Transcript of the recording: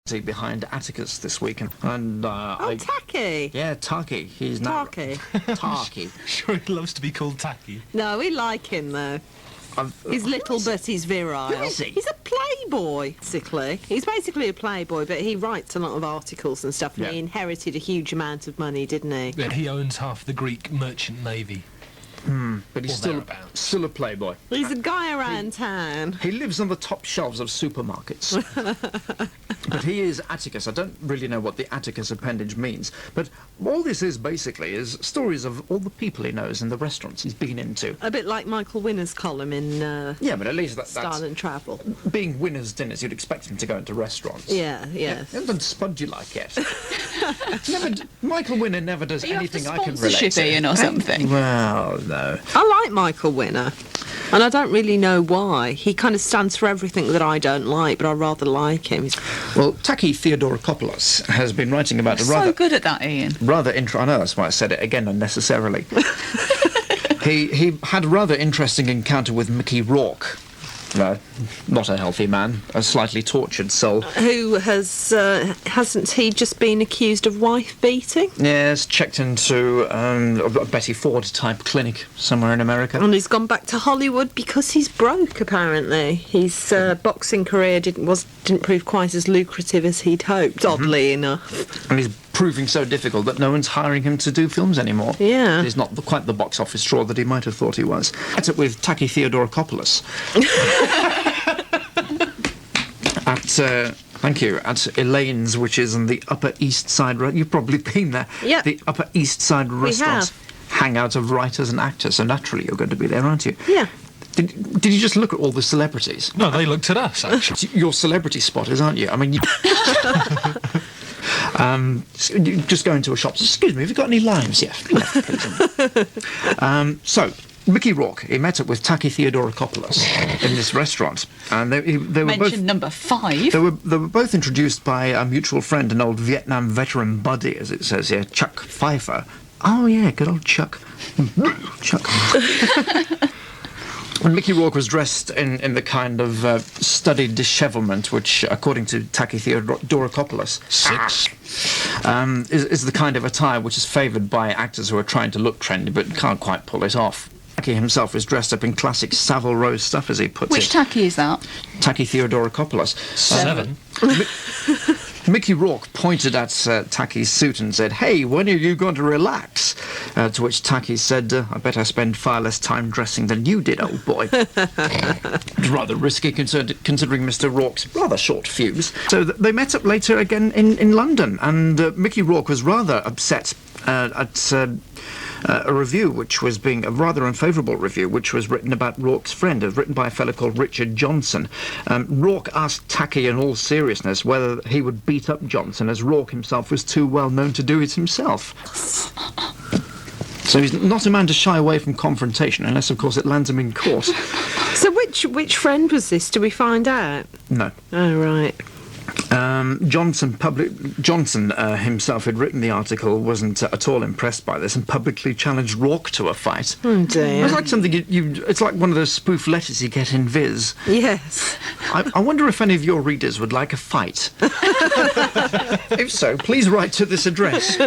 behind Atticus this week, and Taki. Yeah, Taki. He's now Taki. Taki. Sure, he loves to be called Taki. No, we like him though. He's little, but he's virile. Who is he? He's a playboy, basically. He's basically a playboy, but he writes a lot of articles and stuff, and he inherited a huge amount of money, didn't he? Yeah, he owns half the Greek merchant navy. But he's still a playboy. He's a guy around town. He lives on the top shelves of supermarkets. But he is Atticus. I don't really know what the Atticus appendage means, but all this is basically is stories of all the people he knows and the restaurants he's been into. A bit like Michael Winner's column in Yeah, but at least that's Style and Travel. being Winner's dinners. You'd expect him to go into restaurants. Yeah, yes. He hasn't spudged you like it. Michael Winner never does anything I can relate Sponsorship, to. Ian, or something. Well, no. I like Michael Winner, and I don't really know why. He kind of stands for everything that I don't like, but I rather like him. Well, Taki Theodoracopulos has been writing about So good at that, Ian. I know that's why I said it again unnecessarily. He had a rather interesting encounter with Mickey Rourke. Not a healthy man, a slightly tortured soul. Who hasn't he just been accused of wife beating? Yes, checked into a Betty Ford-type clinic somewhere in America. And he's gone back to Hollywood because he's broke, apparently. His boxing career didn't prove quite as lucrative as he'd hoped, oddly enough. And he's proving so difficult that no one's hiring him to do films anymore. Yeah. He's not quite the box office draw that he might have thought he was. Met it with Taki Theodorakopoulos. At Elaine's, which is on the Upper East Side. You've probably been there. Yeah. The Upper East Side restaurant. Hangout of writers and actors, so naturally you're going to be there, aren't you? Yeah. Did you just look at all the celebrities? No, they looked at us, actually. You're celebrity spotters, aren't you? I mean, you just go into a shop. Excuse me, have you got any limes? Yeah, please. So, Mickey Rourke, he met up with Taki Theodorakopoulos in this restaurant, and they were Mention both number 5. They were both introduced by a mutual friend, an old Vietnam veteran buddy, as it says here, Chuck Pfeiffer. Oh yeah, good old Chuck. Chuck. When Mickey Rourke was dressed in the kind of studied dishevelment, which, according to Taki Theodorakopoulos, 6. is the kind of attire which is favoured by actors who are trying to look trendy but can't quite pull it off. Taki himself was dressed up in classic Savile Row stuff, as he puts it. Which Taki is that? Taki Theodorakopoulos. 7. Mickey Rourke pointed at Taki's suit and said, "Hey, when are you going to relax?" To which Taki said, "I bet I spend far less time dressing than you did, old boy." It was rather risky considering Mr. Rourke's rather short fuse. So they met up later again in London, and Mickey Rourke was rather upset at a review which was being a rather unfavourable review, which was written about Rourke's friend. It was written by a fellow called Richard Johnson. Rourke asked Taki in all seriousness whether he would beat up Johnson, as Rourke himself was too well known to do it himself. So he's not a man to shy away from confrontation, unless, of course, it lands him in court. So which friend was this? Do we find out? No. Oh, right. Johnson himself had written the article, wasn't at all impressed by this, and publicly challenged Rourke to a fight. Oh dear. It's like something it's like one of those spoof letters you get in Viz. Yes. I wonder if any of your readers would like a fight. If so, please write to this address.